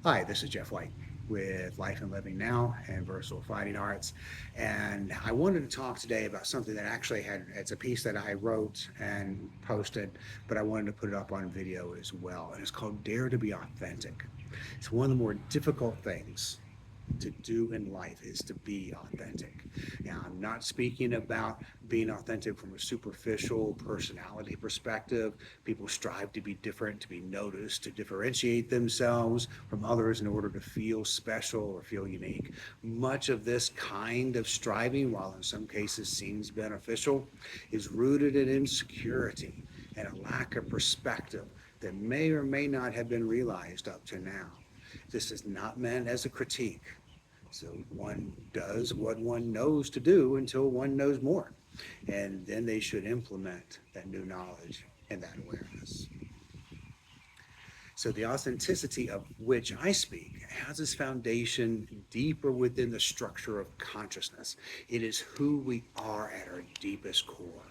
Hi, this is Jeff White with Life and Living Now and Versatile Fighting Arts. And I wanted to talk today about something that actually it's a piece that I wrote and posted, but I wanted to put it up on video as well. And it's called Dare to Be Authentic. It's one of the more difficult things to do in life is to be authentic. Now, I'm not speaking about being authentic from a superficial personality perspective. People strive to be different, to be noticed, to differentiate themselves from others in order to feel special or feel unique. Much of this kind of striving, while in some cases seems beneficial, is rooted in insecurity and a lack of perspective that may or may not have been realized up to now. This is not meant as a critique. So one does what one knows to do until one knows more. And then they should implement that new knowledge and that awareness. So the authenticity of which I speak has its foundation deeper within the structure of consciousness. It is who we are at our deepest core.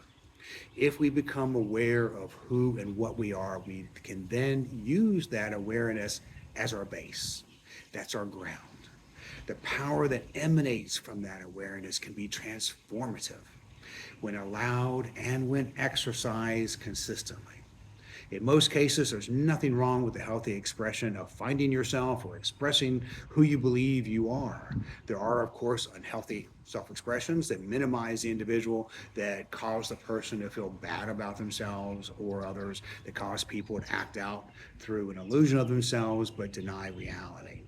If we become aware of who and what we are, we can then use that awareness as our base. That's our ground. The power that emanates from that awareness can be transformative when allowed and when exercised consistently. In most cases, there's nothing wrong with the healthy expression of finding yourself or expressing who you believe you are. There are, of course, unhealthy self-expressions that minimize the individual, that cause the person to feel bad about themselves or others, that cause people to act out through an illusion of themselves but deny reality.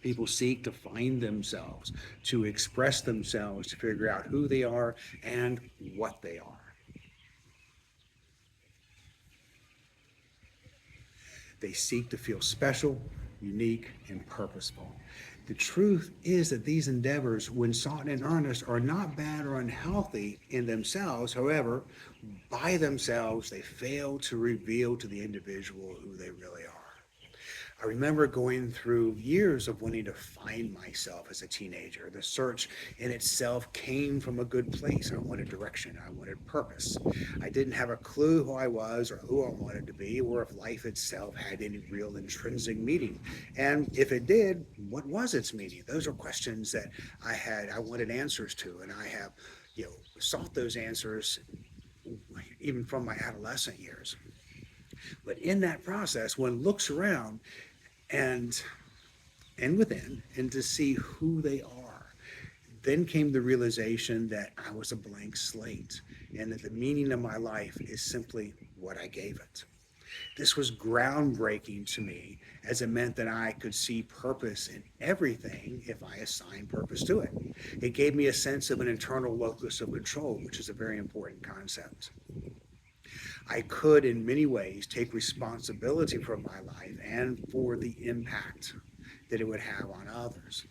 People seek to find themselves, to express themselves, to figure out who they are and what they are. They seek to feel special, unique, and purposeful. The truth is that these endeavors, when sought in earnest, are not bad or unhealthy in themselves. However, by themselves, they fail to reveal to the individual who they really are. I remember going through years of wanting to find myself as a teenager. The search in itself came from a good place. I wanted direction. I wanted purpose. I didn't have a clue who I was or who I wanted to be or if life itself had any real intrinsic meaning. And if it did, what was its meaning? Those are questions that I wanted answers to, and I have, sought those answers even from my adolescent years. But in that process, one looks around and within and to see who they are. Then came the realization that I was a blank slate and that the meaning of my life is simply what I gave it. This was groundbreaking to me as it meant that I could see purpose in everything if I assigned purpose to it. It gave me a sense of an internal locus of control, which is a very important concept. I could, in many ways, take responsibility for my life and for the impact that it would have on others.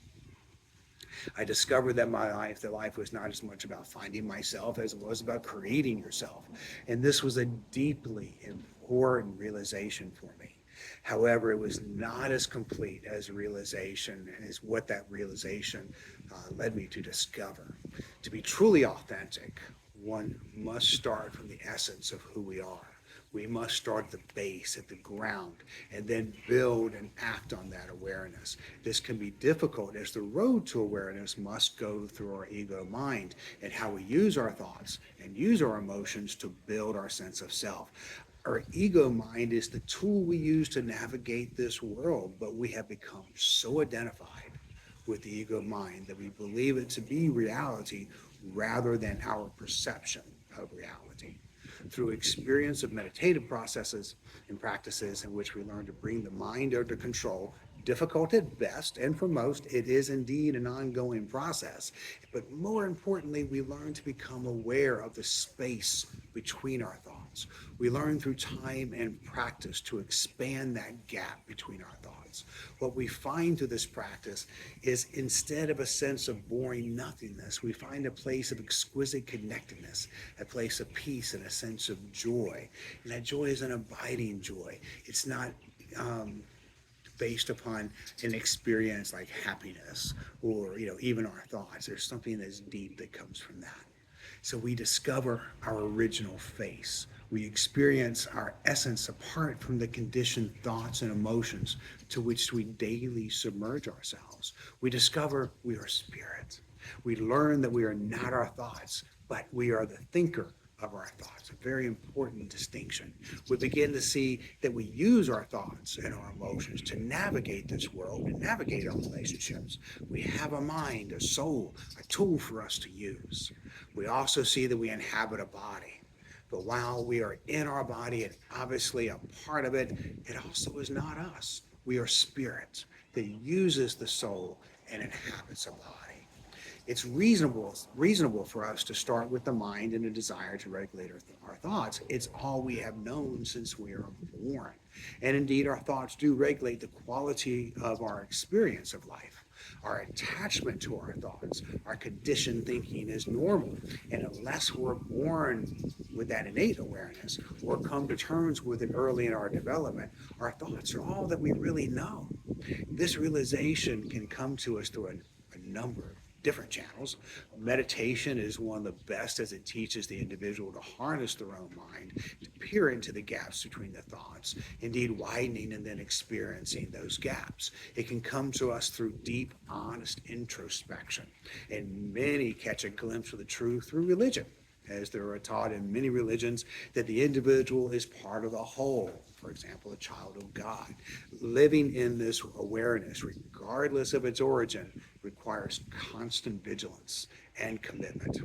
I discovered that life was not as much about finding myself as it was about creating yourself. And this was a deeply important realization for me. However, it was not as complete as a realization as what that realization led me to discover. To be truly authentic, one must start from the essence of who we are. We must start at the base, at the ground, and then build and act on that awareness. This can be difficult as the road to awareness must go through our ego mind and how we use our thoughts and use our emotions to build our sense of self. Our ego mind is the tool we use to navigate this world, but we have become so identified with the ego mind that we believe it to be reality rather than our perception of reality. Through experience of meditative processes and practices in which we learn to bring the mind under control, difficult at best, and for most, it is indeed an ongoing process. But more importantly, we learn to become aware of the space between our thoughts. We learn through time and practice to expand that gap between our thoughts. What we find through this practice is instead of a sense of boring nothingness, we find a place of exquisite connectedness, a place of peace and a sense of joy. And that joy is an abiding joy. It's not based upon an experience like happiness or even our thoughts. There's something that's deep that comes from that. So we discover our original face. We experience our essence apart from the conditioned thoughts and emotions to which we daily submerge ourselves. We discover we are spirit. We learn that we are not our thoughts, but we are the thinker of our thoughts, a very important distinction. We begin to see that we use our thoughts and our emotions to navigate this world and navigate our relationships. We have a mind, a soul, a tool for us to use. We also see that we inhabit a body. But while we are in our body and obviously a part of it, it also is not us. We are spirit that uses the soul and inhabits a body. It's reasonable for us to start with the mind and a desire to regulate our thoughts. It's all we have known since we are born. And indeed, our thoughts do regulate the quality of our experience of life. Our attachment to our thoughts, our conditioned thinking is normal. And unless we're born with that innate awareness or come to terms with it early in our development, our thoughts are all that we really know. This realization can come to us through a number of different channels. Meditation is one of the best as it teaches the individual to harness their own mind, to peer into the gaps between the thoughts, indeed widening and then experiencing those gaps. It can come to us through deep, honest introspection. And many catch a glimpse of the truth through religion, as there are taught in many religions that the individual is part of the whole. For example, a child of God. Living in this awareness, regardless of its origin, requires constant vigilance and commitment.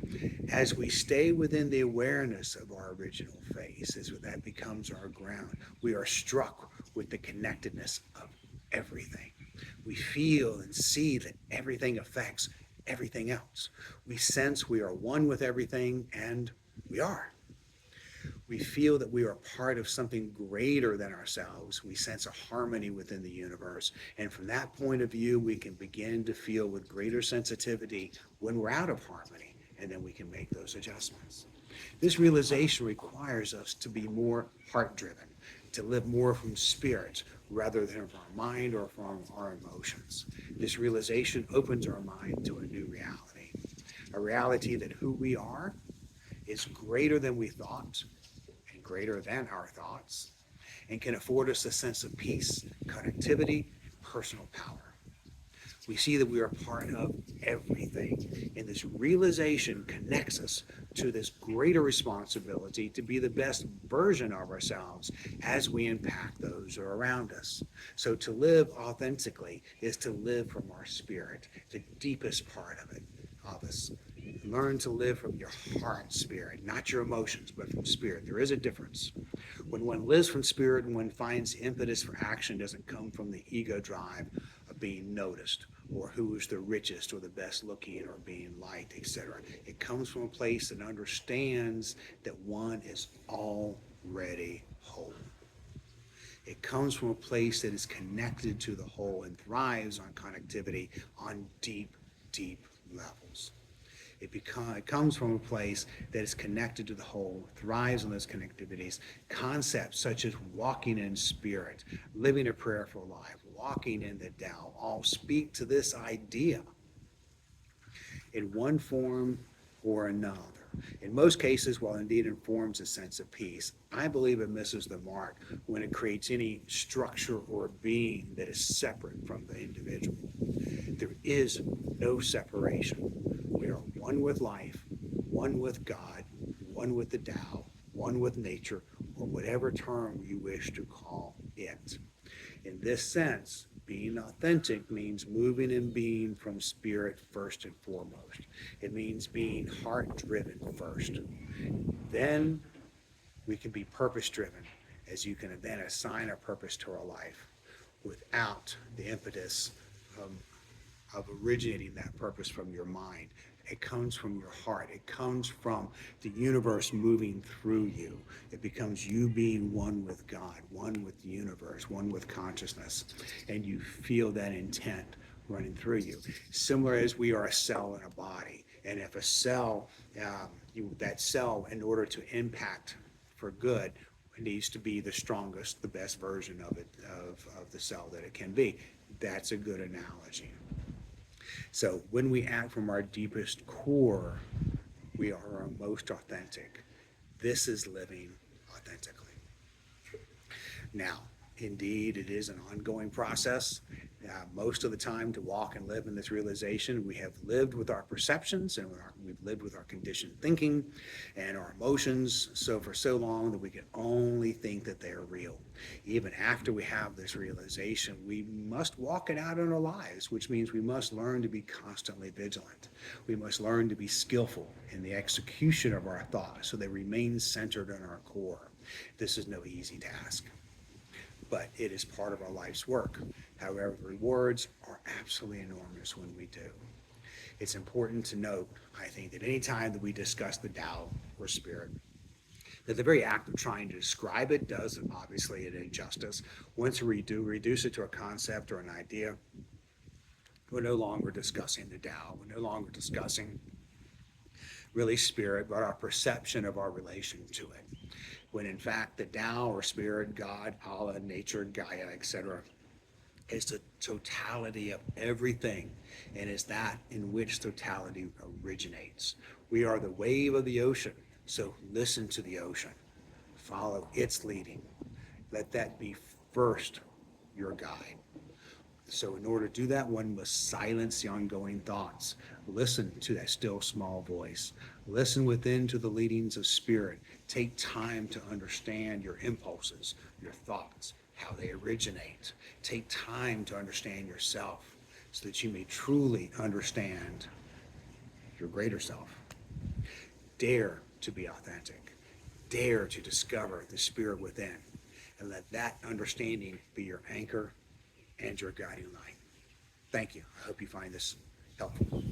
As we stay within the awareness of our original face, as that becomes our ground, we are struck with the connectedness of everything. We feel and see that everything affects everything else. We sense we are one with everything, and we are. We feel that we are part of something greater than ourselves. We sense a harmony within the universe. And from that point of view, we can begin to feel with greater sensitivity when we're out of harmony, and then we can make those adjustments. This realization requires us to be more heart-driven, to live more from spirit rather than from our mind or from our emotions. This realization opens our mind to a new reality, a reality that who we are is greater than we thought, greater than our thoughts, and can afford us a sense of peace, connectivity, personal power. We see that we are part of everything, and this realization connects us to this greater responsibility to be the best version of ourselves as we impact those who are around us. So to live authentically is to live from our spirit, the deepest part of us. Learn to live from your heart spirit, not your emotions, but from spirit. There is a difference. When one lives from spirit and one finds impetus for action, doesn't come from the ego drive of being noticed or who is the richest or the best looking or being liked, etc. It comes from a place that understands that one is already whole. It comes from a place that is connected to the whole and thrives on connectivity on deep, deep levels. It comes from a place that is connected to the whole, thrives on those connectivities. Concepts such as walking in spirit, living a prayerful life, walking in the Tao, all speak to this idea in one form or another. In most cases, while indeed informs a sense of peace, I believe it misses the mark when it creates any structure or being that is separate from the individual. There is no separation. We are one with life, one with God, one with the Tao, one with nature, or whatever term you wish to call it. In this sense, being authentic means moving and being from spirit first and foremost. It means being heart-driven first. Then we can be purpose-driven, as you can then assign a purpose to our life without the impetus of originating that purpose from your mind. It comes from your heart. It comes from the universe moving through you. It becomes you being one with God, one with the universe, one with consciousness, and you feel that intent running through you. Similar as we are a cell in a body, and if a cell, that cell, in order to impact for good, needs to be the strongest, the best version of it, of the cell that it can be. That's a good analogy. So when we act from our deepest core, we are our most authentic. This is living authentically. Now, indeed, it is an ongoing process. Most of the time, to walk and live in this realization, we have lived with our perceptions and we've lived with our conditioned thinking and our emotions for so long that we can only think that they are real. Even after we have this realization, we must walk it out in our lives, which means we must learn to be constantly vigilant. We must learn to be skillful in the execution of our thoughts so they remain centered in our core. This is no easy task, but it is part of our life's work. However, the rewards are absolutely enormous when we do. It's important to note, I think, that any time that we discuss the Tao or spirit, that the very act of trying to describe it does obviously an injustice. Once we do reduce it to a concept or an idea, we're no longer discussing the Tao. We're no longer discussing really spirit, but our perception of our relation to it. When in fact the Tao or spirit, God, Allah, nature, Gaia, etc., is the totality of everything, and is that in which totality originates. We are the wave of the ocean, so listen to the ocean. Follow its leading. Let that be first your guide. So in order to do that, one must silence the ongoing thoughts. Listen to that still small voice. Listen within to the leadings of spirit. Take time to understand your impulses, your thoughts, how they originate. Take time to understand yourself so that you may truly understand your greater self. Dare to be authentic. Dare to discover the spirit within, and let that understanding be your anchor and your guiding light. Thank you. I hope you find this helpful.